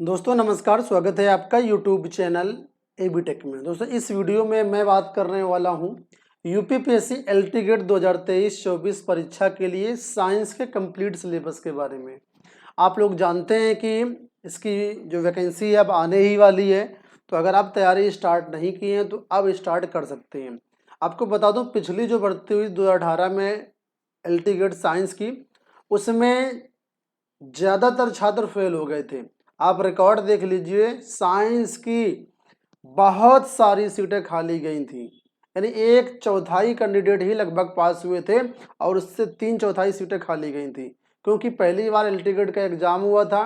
दोस्तों नमस्कार, स्वागत है आपका यूट्यूब चैनल एबी टेक में। दोस्तों इस वीडियो में मैं बात करने वाला हूं यूपीपीएससी एलटी गेट 2023-24 परीक्षा के लिए साइंस के कंप्लीट सिलेबस के बारे में। आप लोग जानते हैं कि इसकी जो वैकेंसी है अब आने ही वाली है, तो अगर आप तैयारी स्टार्ट नहीं की हैं तो अब स्टार्ट कर सकते हैं। आपको बता दूं, पिछली जो भर्ती हुई 2018 में एलटी गेट साइंस की, उसमें ज़्यादातर छात्र फेल हो गए थे। आप रिकॉर्ड देख लीजिए, साइंस की बहुत सारी सीटें खाली गई थी, यानी एक चौथाई कैंडिडेट ही लगभग पास हुए थे और उससे 3/4 सीटें खाली गई थी, क्योंकि पहली बार एलटीगेट का एग्जाम हुआ था।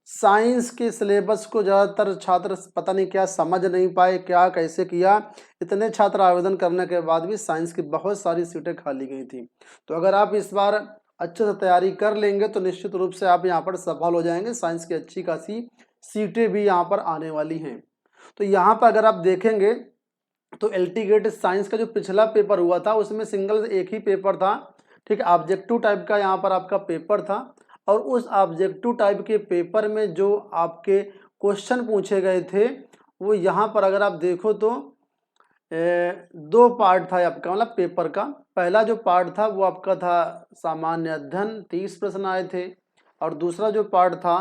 साइंस के सिलेबस को ज़्यादातर छात्र पता नहीं क्या समझ नहीं पाए, क्या कैसे किया, इतने छात्र आवेदन करने के बाद भी साइंस की बहुत सारी सीटें खाली गई थी। तो अगर आप इस बार अच्छे से तैयारी कर लेंगे तो निश्चित रूप से आप यहाँ पर सफल हो जाएंगे। साइंस की अच्छी खासी सीटें भी यहाँ पर आने वाली हैं। तो यहाँ पर अगर आप देखेंगे तो एलटी गेट साइंस का जो पिछला पेपर हुआ था उसमें सिंगल एक ही पेपर था, ठीक है, ऑब्जेक्टिव टाइप का यहाँ पर आपका पेपर था। और उस ऑब्जेक्टिव टाइप के पेपर में जो आपके क्वेश्चन पूछे गए थे वो यहाँ पर अगर आप देखो तो दो पार्ट था आपका, मतलब पेपर का। पहला जो पार्ट था वो आपका था सामान्य अध्ययन, 30 प्रश्न आए थे। और दूसरा जो पार्ट था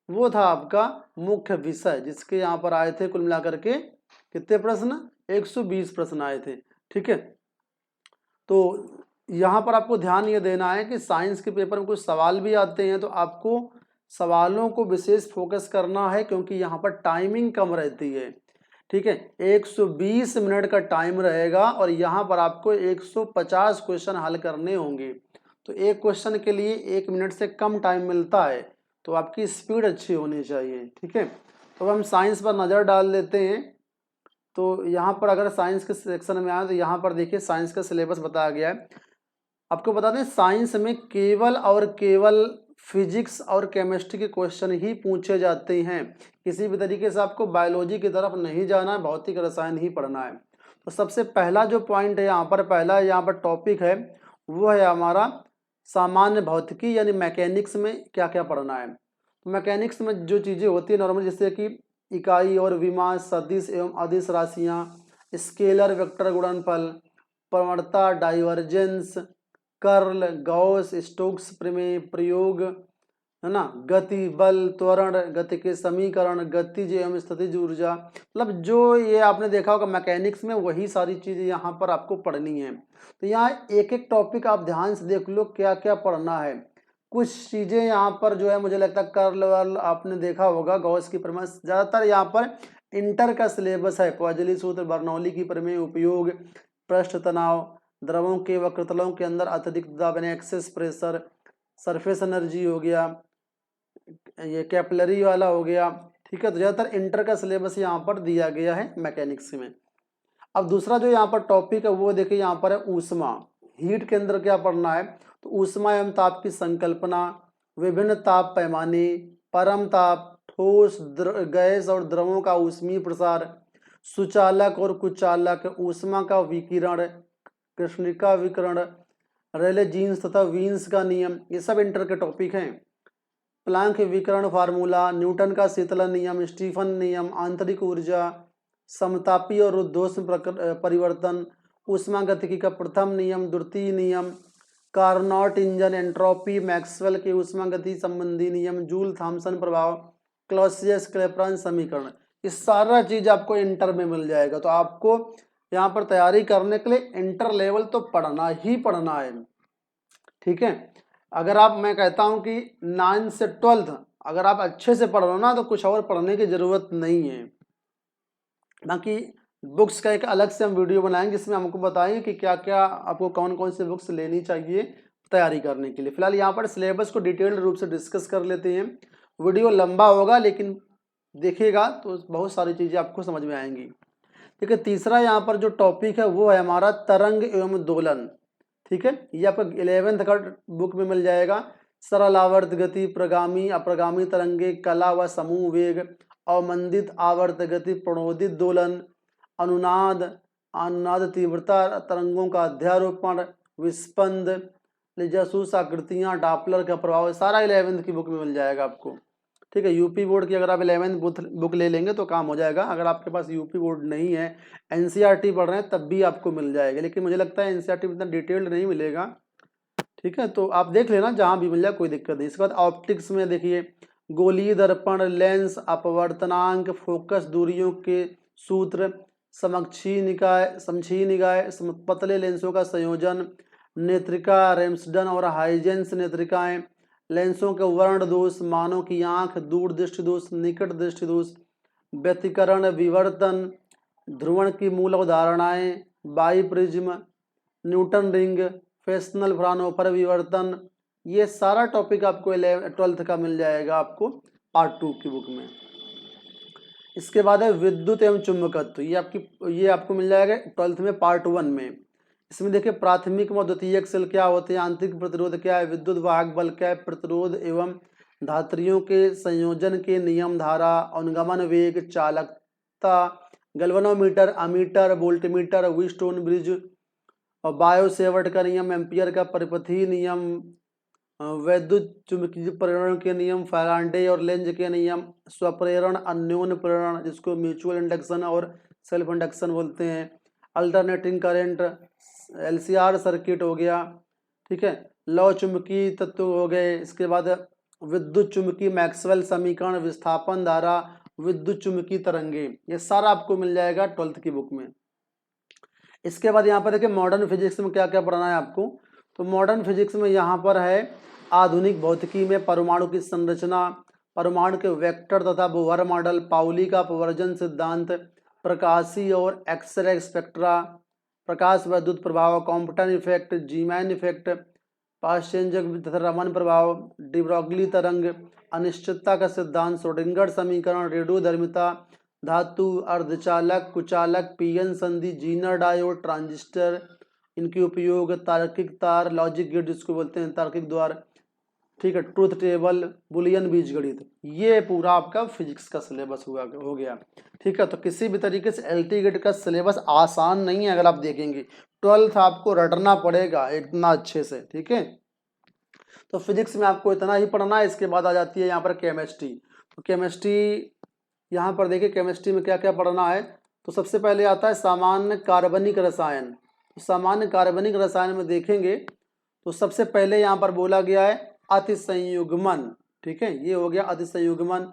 वो था आपका मुख्य विषय, जिसके यहाँ पर आए थे कुल मिलाकर के कितने प्रश्न, 120 प्रश्न आए थे। ठीक है, तो यहाँ पर आपको ध्यान ये देना है कि साइंस के पेपर में कुछ सवाल भी आते हैं, तो आपको सवालों को विशेष फोकस करना है, क्योंकि यहाँ पर टाइमिंग कम रहती है। ठीक है, 120 मिनट का टाइम रहेगा और यहाँ पर आपको 150 क्वेश्चन हल करने होंगे। तो एक क्वेश्चन के लिए 1 मिनट से कम टाइम मिलता है, तो आपकी स्पीड अच्छी होनी चाहिए। ठीक है, तो हम साइंस पर नज़र डाल लेते हैं। तो यहाँ पर अगर साइंस के सेक्शन में आए तो यहाँ पर देखिए साइंस का सिलेबस बताया गया है। आपको बता दें, साइंस में केवल और केवल फिजिक्स और केमिस्ट्री के क्वेश्चन ही पूछे जाते हैं। किसी भी तरीके से आपको बायोलॉजी की तरफ नहीं जाना है, भौतिक रसायन ही पढ़ना है। तो सबसे पहला जो पॉइंट है यहाँ पर, पहला यहाँ पर टॉपिक है वो है हमारा सामान्य भौतिकी, यानी मैकेनिक्स में क्या क्या पढ़ना है। तो मैकेनिक्स में जो चीज़ें होती है नॉर्मल, जैसे कि इकाई और विमा, सदिश एवं अदिश राशियाँ, स्केलर वेक्टर गुणनफल, प्रवणता, डाइवर्जेंस, कर्ल, गॉस, स्टोक्स प्रमेय, प्रयोग, है ना, गति, बल, त्वरण, गति के समीकरण, गतिज एवं स्थितिज ऊर्जा, मतलब जो ये आपने देखा होगा मैकेनिक्स में, वही सारी चीज़ें यहाँ पर आपको पढ़नी है। तो यहाँ एक एक टॉपिक आप ध्यान से देख लो क्या क्या पढ़ना है। कुछ चीज़ें यहाँ पर जो है मुझे लगता है कर्ल वर्ल आपने देखा होगा, गॉस की प्रमेय, ज़्यादातर यहाँ पर इंटर का सिलेबस है। पॉइजली सूत्र, बर्नौली की प्रमेय, उपयोग, पृष्ठ तनाव, द्रवों के वक्रतलों के अंदर अत्यधिक दबाव यानी एक्सेस प्रेशर, सरफेस एनर्जी हो गया, ये कैपिलरी वाला हो गया। ठीक है, तो ज़्यादातर इंटर का सिलेबस यहाँ पर दिया गया है मैकेनिक्स में। अब दूसरा जो यहाँ पर टॉपिक है वो देखिए यहाँ पर है ऊष्मा, हीट के अंदर क्या पढ़ना है। तो ऊष्मा एवं ताप की संकल्पना, विभिन्न ताप पैमाने, परम ताप, ठोस, गैस और द्रवों का ऊष्मीय प्रसार, सुचालक और कुचालक, ऊष्मा का विकिरण, कृष्णिका विकिरण, रेले जीन्स तथा वीन्स का नियम, ये सब इंटर के टॉपिक हैं। प्लांक विकिरण फार्मूला, न्यूटन का शीतलन नियम, स्टीफन नियम, आंतरिक ऊर्जा, समतापी और रुद्धोष्म परिवर्तन, ऊष्मागतिकी का प्रथम नियम, द्वितीय नियम, कार्नोट इंजन, एंट्रोपी, मैक्सवेल के ऊष्मागति संबंधी नियम, जूल थॉमसन प्रभाव, क्लॉसियस क्लैपेरॉन समीकरण, ये सारा चीज आपको इंटर में मिल जाएगा। तो आपको यहाँ पर तैयारी करने के लिए इंटर लेवल तो पढ़ना ही पढ़ना है। ठीक है, अगर आप, मैं कहता हूँ कि 9 से 12 अगर आप अच्छे से पढ़ रहे हो ना तो कुछ और पढ़ने की जरूरत नहीं है। बाकी बुक्स का एक अलग से हम वीडियो बनाएंगे जिसमें हमको बताएंगे कि क्या क्या आपको कौन कौन सी बुक्स लेनी चाहिए तैयारी करने के लिए। फिलहाल यहाँ पर सिलेबस को डिटेल्ड रूप से डिस्कस कर लेते हैं। वीडियो लंबा होगा लेकिन देखिएगा तो बहुत सारी चीज़ें आपको समझ में आएंगी। ठीक है, तीसरा यहाँ पर जो टॉपिक है वो है हमारा तरंग एवं दोलन। ठीक है, ये आपका 11th का बुक में मिल जाएगा। सरल आवर्त गति, प्रगामी अप्रगामी तरंगे, कला व समूह वेग, अवमंदित आवर्त गति, प्रणोदित दोलन, अनुनाद, अनुनाद तीव्रता, तरंगों का अध्यारोपण, विस्पंद, जासूस आकृतियां, डॉपलर का प्रभाव, सारा 11th की बुक में मिल जाएगा आपको। ठीक है। यूपी बोर्ड की अगर आप 11th बुक ले लेंगे तो काम हो जाएगा। अगर आपके पास यूपी बोर्ड नहीं है, एनसीईआरटी पढ़ रहे हैं, तब भी आपको मिल जाएगा, लेकिन मुझे लगता है एनसीईआरटी में इतना डिटेल्ड नहीं मिलेगा। ठीक है, तो आप देख लेना, जहाँ भी मिल जाए कोई दिक्कत नहीं। इसके बाद ऑप्टिक्स में देखिए, गोलीय दर्पण, लेंस, अपवर्तनांक, फोकस दूरियों के सूत्र, समक्षीय निकाय, पतले लेंसों का संयोजन, नेत्रिका, रेम्सडन और हाइजेंस नेत्रिकाएं, लेंसों के वर्ण दोष, मानव की आंख, दूर दृष्टि दोष, निकट दृष्टि दोष, व्यतिकरण, विवर्तन, ध्रुवण की मूल अवधारणाएं, by prism, Newton ring, Fresnel Fraunhofer विवर्तन, ये सारा टॉपिक आपको 12th का मिल जाएगा आपको पार्ट 2 की बुक में। इसके बाद है विद्युत एवं चुंबकत्व, ये आपको मिल जाएगा 12th में पार्ट 1 में। इसमें देखिए प्राथमिक व द्वितीयक सेल क्या होते हैं, आंतरिक प्रतिरोध क्या है, विद्युत वाहक बल क्या है, प्रतिरोध एवं धात्रियों के संयोजन के नियम, धारा, अनुगमन वेग, चालकता, galvanometer, ammeter, voltmeter, Wheatstone bridge और बायोसेवर्ट का नियम, एम्पियर का परिपथीय नियम, वैद्युत चुंबकीय प्रेरण के नियम, फैराडे और लेंज के नियम, स्वप्रेरण, अन्योन्य प्रेरण जिसको म्यूचुअल इंडक्शन और सेल्फ इंडक्शन बोलते हैं, अल्टरनेटिंग करंट, एलसीआर सर्किट हो गया। ठीक है, लौ चुंबकीय तत्व हो गए। इसके बाद विद्युत चुंबकीय मैक्सवेल समीकरण, विस्थापन धारा, विद्युत चुंबकीय तरंगे, ये सारा आपको मिल जाएगा 12th की बुक में। इसके बाद यहाँ पर देखिए मॉडर्न फिजिक्स में क्या क्या पढ़ना है आपको। तो मॉडर्न फिजिक्स में यहाँ पर है आधुनिक भौतिकी में परमाणु की संरचना, परमाणु के वेक्टर तथा बोहर मॉडल, पाउली का अपवर्जन सिद्धांत, प्रकाशीय और एक्सरे स्पेक्ट्रा, प्रकाश विद्युत प्रभाव, कॉम्पटन इफेक्ट, जीमैन इफेक्ट, पाश्चेंजक तथा रमन प्रभाव, डिब्रोगली तरंग, अनिश्चितता का सिद्धांत, श्रोडिंगर समीकरण, रेडियोधर्मिता, धातु, अर्धचालक, कुचालक, पीएन संधि, जीनर डायोड, ट्रांजिस्टर, इनके उपयोग, तार्किक तार, लॉजिक गेट जिसको बोलते हैं, तार्किक द्वार। ठीक है, ट्रूथ टेबल, बुलियन बीजगणित, ये पूरा आपका फिजिक्स का सिलेबस हो गया। ठीक है, तो किसी भी तरीके से एलटी गेट का सिलेबस आसान नहीं है। अगर आप देखेंगे 12th आपको रटना पड़ेगा इतना अच्छे से। ठीक है, तो फिजिक्स में आपको इतना ही पढ़ना है। इसके बाद आ जाती है यहाँ पर केमिस्ट्री। तो केमिस्ट्री यहाँ पर देखिए केमिस्ट्री में क्या क्या पढ़ना है। तो सबसे पहले आता है सामान्य कार्बनिक रसायन। तो सामान्य कार्बनिक रसायन में देखेंगे तो सबसे पहले यहाँ पर बोला गया है अतिसंयुग्मन। ठीक है, ये हो गया अतिसंयुग्मन।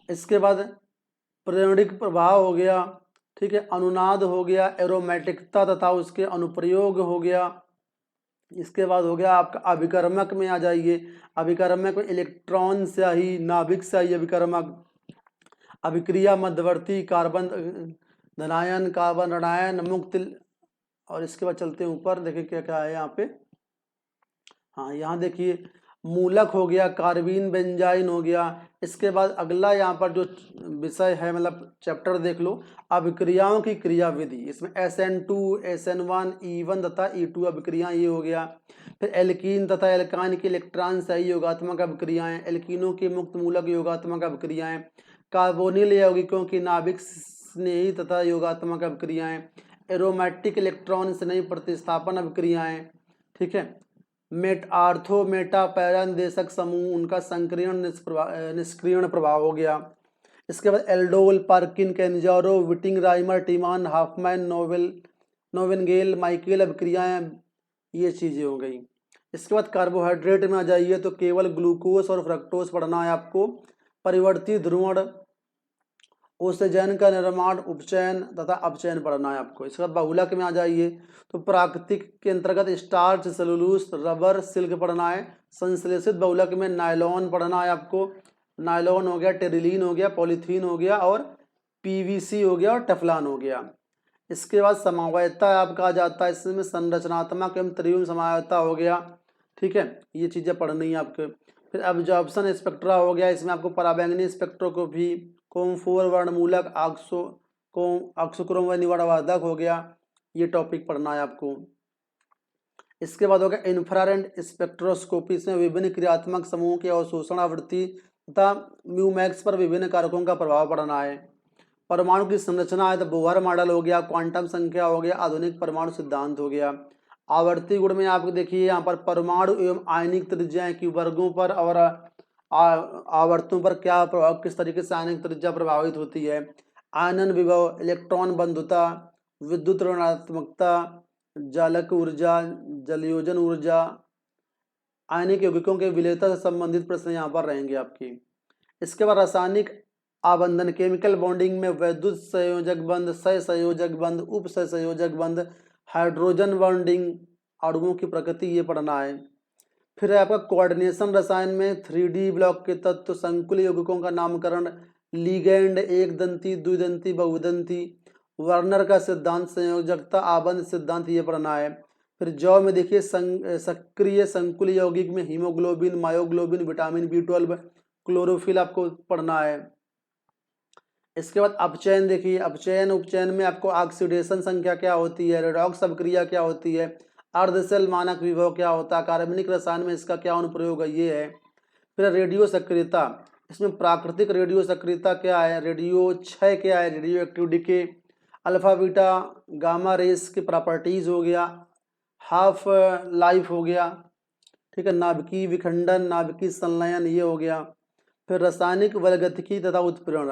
इसके बाद प्रेरणिक प्रभाव हो गया। ठीक है, अनुनाद हो गया, एरोमेटिकता तथा उसके अनुप्रयोग हो गया। इसके बाद हो गया आपका अभिकर्मक में आ जाइए। अभिकर्मक में इलेक्ट्रॉन स्याही, नाभिक स्याही अभिकर्मक, अभिक्रिया मध्यवर्ती, कार्बन धनायन, कार्बन ऋणायन, मुक्त। और इसके बाद चलते हैं ऊपर, देखिए क्या क्या है यहाँ पे। हाँ, यहाँ देखिए मूलक हो गया, कार्बीन बेंजाइन हो गया। इसके बाद अगला यहाँ पर जो विषय है, मतलब चैप्टर देख लो, अभिक्रियाओं की क्रियाविधि। इसमें SN2, SN1, E1 तथा E2 अभिक्रिया ये हो गया। फिर एल्कीन तथा एल्काइन की इलेक्ट्रॉन सही योगात्मक अभिक्रियाएं, एल्कीनों की मुक्त मूलक योगात्मक अभिक्रियाएं, कार्बोनिल यौगिकों की नाभिक स्नेही तथा योगात्मक अभिक्रियाएं, एरोमेटिक इलेक्ट्रॉन स्नेही प्रतिस्थापन अभिक्रियाएं। ठीक है, आर्थो मेटा पैरानिदेशक समूह, उनका संक्रियण निष्क्रियण प्रभाव हो गया। इसके बाद aldol, Perkin, Cannizzaro, Wittig, Reimer, Tiemann, Hofmann, Knoevenagel, Michael अभिक्रियाएं, ये चीज़ें हो गई। इसके बाद कार्बोहाइड्रेट में आ जाइए तो केवल ग्लूकोज और फ्रक्टोज पढ़ना है आपको। परिवर्ती ध्रुवण, ओसेजन का निर्माण, उपचयन तथा अपचयन पढ़ना है आपको। इसके बाद बहुलक में आ जाइए तो प्राकृतिक के अंतर्गत स्टार्च, सेलुलोज, रबर, सिल्क पढ़ना है। संश्लेषित बहुलक में नायलॉन पढ़ना है आपको। नायलॉन हो गया, टेरिलीन हो गया, पॉलीथीन हो गया और पीवीसी हो गया और टेफ्लॉन हो गया। इसके बाद समावयता आपका आ जाता है, इसमें संरचनात्मक एवं त्रिविम समावयता हो गया। ठीक है, ये चीज़ें पढ़नी है आपके। फिर अब्जॉर्प्शन स्पेक्ट्रा हो गया, इसमें आपको पराबैंगनी स्पेक्ट्रोस्कोपी, कोम4 वर्णमूलक, ऑक्सोक्रोम निवर्णवर्धक हो गया, ये टॉपिक पढ़ना है आपको। इसके बाद हो गया इंफ्रारेड स्पेक्ट्रोस्कोपी, इसमें विभिन्न क्रियात्मक समूहों के अवशोषण आवृत्ति तथा म्यूमैक्स पर विभिन्न कारकों का प्रभाव पढ़ना है। परमाणु की संरचना है तो बोहर मॉडल हो गया, क्वांटम संख्या हो गया, आधुनिक परमाणु सिद्धांत हो गया। आवर्ती गुण में आपको देखिए यहाँ पर परमाणु एवं आयनिक त्रिज्याएं की वर्गों पर और आवर्तों पर क्या प्रभाव, किस तरीके से आयनिक त्रिज्या प्रभावित होती है। आयनन विभव, इलेक्ट्रॉन बंधुता, विद्युत ऋणात्मकता, जालक ऊर्जा, जलयोजन ऊर्जा, आयनिक यौगिकों के विलेयता से संबंधित प्रश्न यहाँ पर रहेंगे आपकी। इसके बाद रासायनिक आबंधन, केमिकल बॉन्डिंग में वैद्युत संयोजक बंध, सहसंयोजक बंध, उप सहसंयोजक बंध, हाइड्रोजन बॉन्डिंग, अणुओं की प्रकृति, ये पढ़ना है। फिर है आपका कोऑर्डिनेशन रसायन में 3D ब्लॉक के तत्व, संकुल यौगिकों का नामकरण, लिगैंड, एक दंती, द्विदंती, बहुदंती, वर्नर का सिद्धांत, संयोजकता, आबंध सिद्धांत, ये पढ़ना है। फिर जौ में देखिए सक्रिय संकुल यौगिक में haemoglobin, myoglobin, vitamin B12, chlorophyll आपको पढ़ना है। इसके बाद अपचयन देखिए, अपचयन उपचयन में आपको ऑक्सीडेशन संख्या क्या होती है, रेडॉक्स अभिक्रिया क्या होती है, अर्धसेल मानक विभव क्या होता है, कार्बनिक रसायन में इसका क्या अनुप्रयोग है, ये है। फिर रेडियो सक्रियता, इसमें प्राकृतिक रेडियो सक्रियता क्या है, रेडियो क्षय क्या है, radio active decay, alpha beta gamma rays की प्रॉपर्टीज हो गया, हाफ लाइफ हो गया, ठीक है, नाभिकीय विखंडन, नाभिकीय संलयन, ये हो गया। फिर रासायनिक बलगतिकी तथा उत्प्रेरण,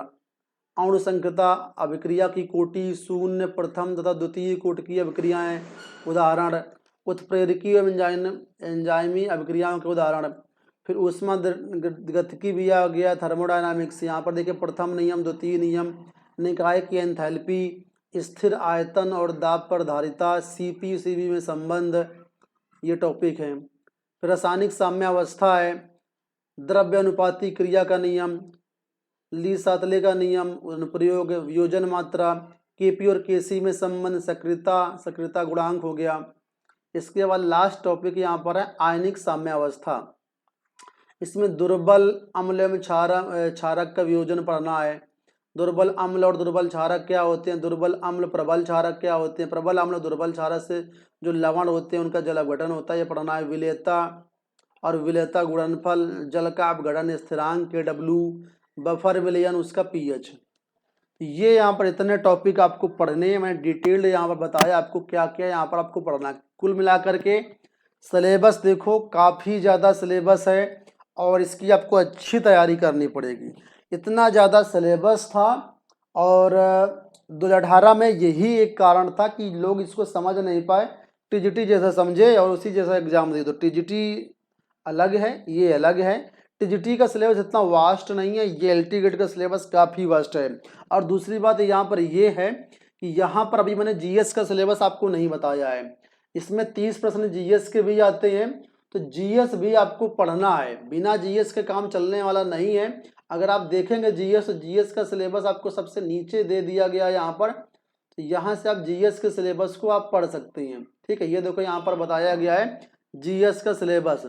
अणु संक्रता अभिक्रिया की कोटि, शून्य, प्रथम तथा द्वितीय कोटि की अभिक्रियाएं, उदाहरण, उत्प्रेरकीय एंजाइमी अभिक्रियाओं के उदाहरण। फिर ऊष्मा गतिकी भी आ गया, थर्मोडायनामिक्स। यहाँ पर देखिए प्रथम नियम, द्वितीय नियम, निकाय की एंथैल्पी, स्थिर आयतन और दाब पर धारिता, CP/CV में संबंध, ये टॉपिक है। फिर रासायनिक साम्यावस्था है, द्रव्य अनुपाती क्रिया का नियम, ली सातले का नियम, अनुप्रयोग, वियोजन मात्रा, KP और KC में संबंध, सक्रियता गुणांक हो गया। इसके बाद लास्ट टॉपिक यहाँ पर है आयनिक साम्यावस्था। इसमें दुर्बल अम्ल एवं क्षारक का वियोजन पढ़ना है। दुर्बल अम्ल और दुर्बल क्षारक क्या होते हैं, दुर्बल अम्ल प्रबल क्षारक क्या होते हैं, प्रबल अम्ल दुर्बल क्षारक से जो लवण होते हैं उनका जल अपघटन होता है, ये पढ़ना है। विलेयता और विलेयता गुणनफल, जल का अपघटन स्थिरांक KW, बफर विलयन उसका pH। ये यहाँ पर इतने टॉपिक आपको पढ़ने हैं, मैंने डिटेल्ड यहाँ पर बताया आपको क्या क्या यहाँ पर आपको पढ़ना है। कुल मिलाकर के सिलेबस देखो काफ़ी ज़्यादा सिलेबस है और इसकी आपको अच्छी तैयारी करनी पड़ेगी। इतना ज़्यादा सिलेबस था और 2018 में यही एक कारण था कि लोग इसको समझ नहीं पाए, TGT जैसा समझे और उसी जैसा एग्जाम दे दो। TGT अलग है, ये अलग है। TGT का सिलेबस इतना वास्ट नहीं है, ये LT गेट का सिलेबस काफ़ी वास्ट है। और दूसरी बात यहाँ पर ये है कि यहाँ पर अभी मैंने GS का सिलेबस आपको नहीं बताया है। इसमें 30 प्रश्न GS के भी आते हैं, तो GS भी आपको पढ़ना है, बिना GS के काम चलने वाला नहीं है। अगर आप देखेंगे GS, तो GS का सिलेबस आपको सबसे नीचे दे दिया गया है यहाँ पर, तो यहाँ से आप GS के सिलेबस को आप पढ़ सकते हैं। ठीक है, ये देखो यहाँ पर बताया गया है GS का सिलेबस।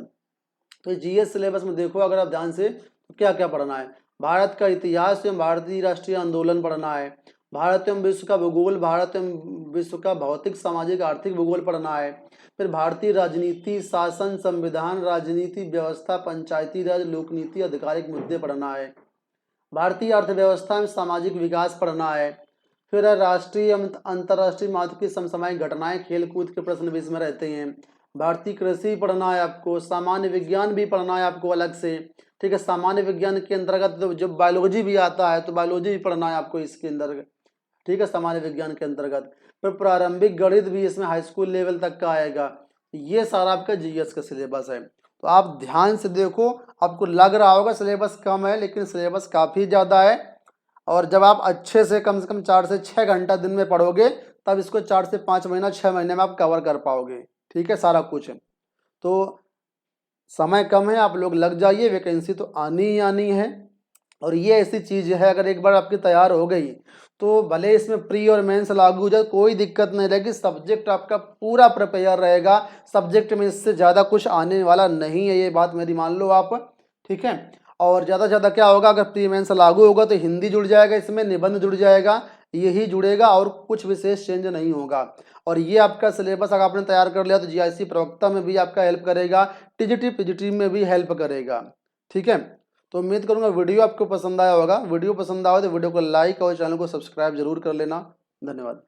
तो GS सिलेबस में देखो अगर आप ध्यान से, तो क्या क्या पढ़ना है। भारत का इतिहास एवं भारतीय राष्ट्रीय आंदोलन पढ़ना है, भारत एवं विश्व का भूगोल, भारत एवं विश्व का भौतिक सामाजिक आर्थिक भूगोल पढ़ना है। फिर भारतीय राजनीति, शासन, संविधान, राजनीति व्यवस्था, पंचायती राज, लोकनीति, आधिकारिक मुद्दे पढ़ना है। भारतीय अर्थव्यवस्था में सामाजिक विकास पढ़ना है। फिर राष्ट्रीय अंतर्राष्ट्रीय महत्व की समसामयिक घटनाएं, खेल कूद के प्रश्न भी इसमें रहते हैं। भारतीय कृषि पढ़ना है आपको, सामान्य विज्ञान भी पढ़ना है आपको अलग से। ठीक है, सामान्य विज्ञान के अंतर्गत तो जो बायोलॉजी भी आता है, तो बायोलॉजी भी पढ़ना है आपको इसके अंतर्गत। ठीक है, सामान्य विज्ञान के अंतर्गत। फिर प्रारंभिक गणित भी इसमें हाई स्कूल लेवल तक का आएगा। ये सारा आपका GS का सिलेबस है। तो आप ध्यान से देखो, आपको लग रहा होगा सिलेबस कम है, लेकिन सिलेबस काफ़ी ज़्यादा है। और जब आप अच्छे से कम 4 से 6 घंटा दिन में पढ़ोगे, तब इसको 4 से 5 महीना 6 महीने में आप कवर कर पाओगे। ठीक है, सारा कुछ है। तो समय कम है, आप लोग लग जाइए, वैकेंसी तो आनी ही आनी है। और ये ऐसी चीज़ है, अगर एक बार आपकी तैयार हो गई तो भले इसमें प्री और मेंस लागू हो जाए, कोई दिक्कत नहीं रहेगी। सब्जेक्ट आपका पूरा प्रिपेयर रहेगा, सब्जेक्ट में इससे ज़्यादा कुछ आने वाला नहीं है, ये बात मेरी मान लो आप। ठीक है, और ज़्यादा से ज़्यादा क्या होगा, अगर प्री मेंस लागू होगा तो हिंदी जुड़ जाएगा, इसमें निबंध जुड़ जाएगा, यही जुड़ेगा और कुछ विशेष चेंज नहीं होगा। और ये आपका सिलेबस अगर आपने तैयार कर लिया तो GIC प्रवक्ता में भी आपका हेल्प करेगा, TGT PGT में भी हेल्प करेगा। ठीक है, तो उम्मीद करूंगा वीडियो आपको पसंद आया होगा। वीडियो पसंद आया तो वीडियो को लाइक और चैनल को सब्सक्राइब जरूर कर लेना। धन्यवाद।